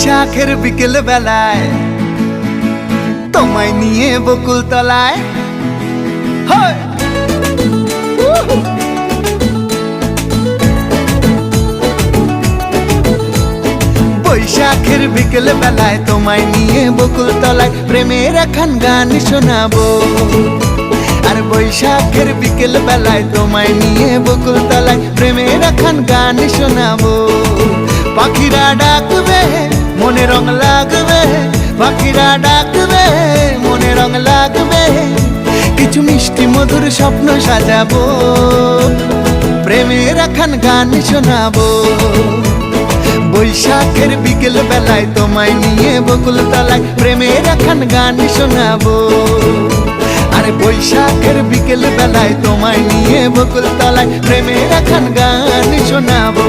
বৈশাখের বিকেল বেলায় তোমায় নিয়ে বকুল তলায় বৈশাখের বিকেল বেলায় তোমায় নিয়ে বকুল তলায় প্রেমের একখান গান শোনাবো। আর বৈশাখের বিকেল বেলায় তোমায় নিয়ে বকুল তলায় প্রেমের একখান গান শোনাবো। পাখিরা ডাকবে মনে রং লাগবে, পাখিরা ডাকবে মনে রং লাগবে, কিছু মিষ্টি মধুর স্বপ্ন সাজাবো, প্রেমের একখান গান শোনাবো। বৈশাখের বিকেল বেলায় তোমায় নিয়ে বকুল তলায় প্রেমের একখান গান শোনাবো। আরে বৈশাখের বিকেল বেলায় তোমায় নিয়ে বকুল তলায় প্রেমের একখান গান শোনাবো।